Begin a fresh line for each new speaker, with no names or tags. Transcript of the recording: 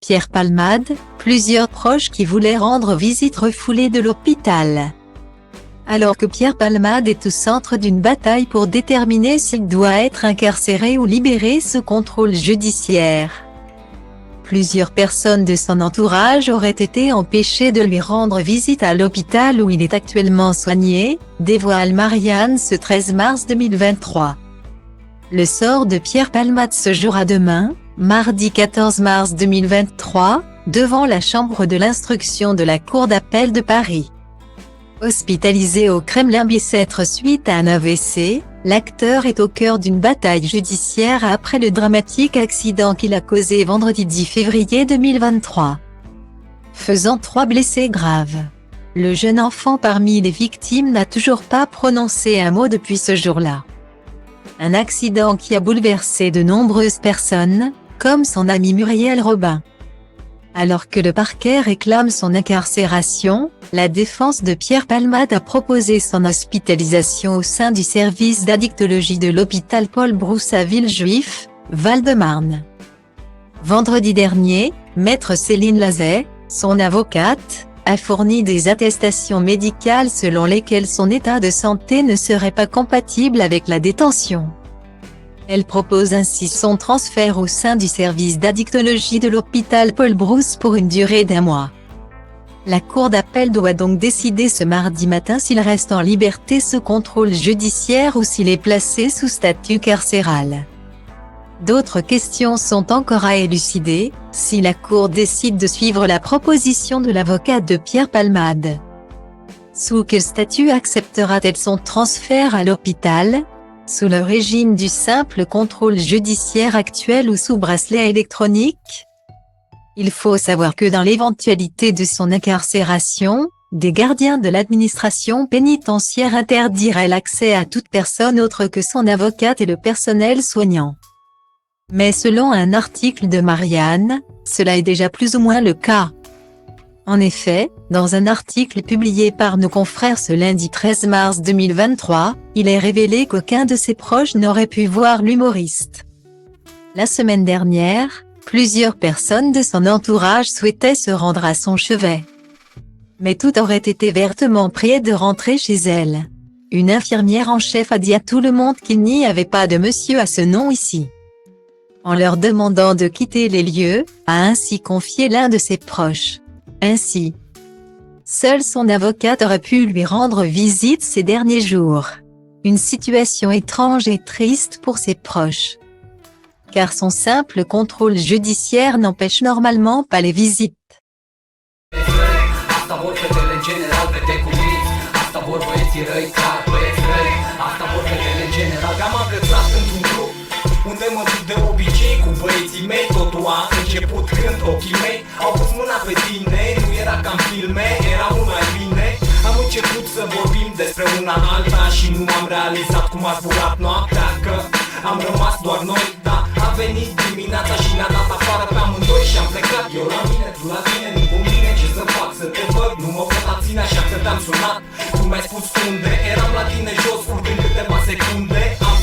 Pierre Palmade, plusieurs proches qui voulaient rendre visite refoulés de l'hôpital. Alors que Pierre Palmade est au centre d'une bataille pour déterminer s'il doit être incarcéré ou libéré sous contrôle judiciaire. Plusieurs personnes de son entourage auraient été empêchées de lui rendre visite à l'hôpital où il est actuellement soigné, dévoile Marianne ce 13 mars 2023. Le sort de Pierre Palmade se jouera demain, mardi 14 mars 2023, devant la chambre de l'instruction de la Cour d'appel de Paris. Hospitalisé au Kremlin-Bicêtre suite à un AVC, l'acteur est au cœur d'une bataille judiciaire après le dramatique accident qu'il a causé vendredi 10 février 2023, faisant 3 blessés graves. Le jeune enfant parmi les victimes n'a toujours pas prononcé un mot depuis ce jour-là. Un accident qui a bouleversé de nombreuses personnes, comme son amie Muriel Robin. Alors que le parquet réclame son incarcération, la défense de Pierre Palmade a proposé son hospitalisation au sein du service d'addictologie de l'hôpital Paul Brousse à Villejuif, Val-de-Marne. Vendredi dernier, maître Céline Lazet, son avocate, a fourni des attestations médicales selon lesquelles son état de santé ne serait pas compatible avec la détention. Elle propose ainsi son transfert au sein du service d'addictologie de l'hôpital Paul Brousse pour une durée d'1 mois. La Cour d'appel doit donc décider ce mardi matin s'il reste en liberté sous contrôle judiciaire ou s'il est placé sous statut carcéral. D'autres questions sont encore à élucider, si la Cour décide de suivre la proposition de l'avocat de Pierre Palmade. Sous quel statut acceptera-t-elle son transfert à l'hôpital ? Sous le régime du simple contrôle judiciaire actuel ou sous bracelet électronique? Il faut savoir que dans l'éventualité de son incarcération, des gardiens de l'administration pénitentiaire interdiraient l'accès à toute personne autre que son avocate et le personnel soignant. Mais selon un article de Marianne, cela est déjà plus ou moins le cas. En effet, dans un article publié par nos confrères ce lundi 13 mars 2023, il est révélé qu'aucun de ses proches n'aurait pu voir l'humoriste. La semaine dernière, plusieurs personnes de son entourage souhaitaient se rendre à son chevet. Mais tout aurait été vertement prié de rentrer chez elle. Une infirmière en chef a dit à tout le monde qu'il n'y avait pas de monsieur à ce nom ici. En leur demandant de quitter les lieux, a ainsi confié l'un de ses proches. Ainsi, seule son avocate aurait pu lui rendre visite ces derniers jours. Une situation étrange et triste pour ses proches. Car son simple contrôle judiciaire n'empêche normalement pas les visites.
Unde mă duc de obicei cu băieții mei. Totul a început când ochii mei au pus mâna pe tine. Nu era ca în filme, era mult mai bine. Am început să vorbim despre una alta și nu am realizat cum a zburat noaptea, că am rămas doar noi. Da, a venit dimineața și ne-a dat afară pe amândoi și am plecat. Eu la mine, tu la tine, nu cu mine. Ce să fac, să te văd, nu mă pot abține, așa că te-am sunat. Tu mi-ai spus unde, eram la tine jos, urcând câteva secunde. Am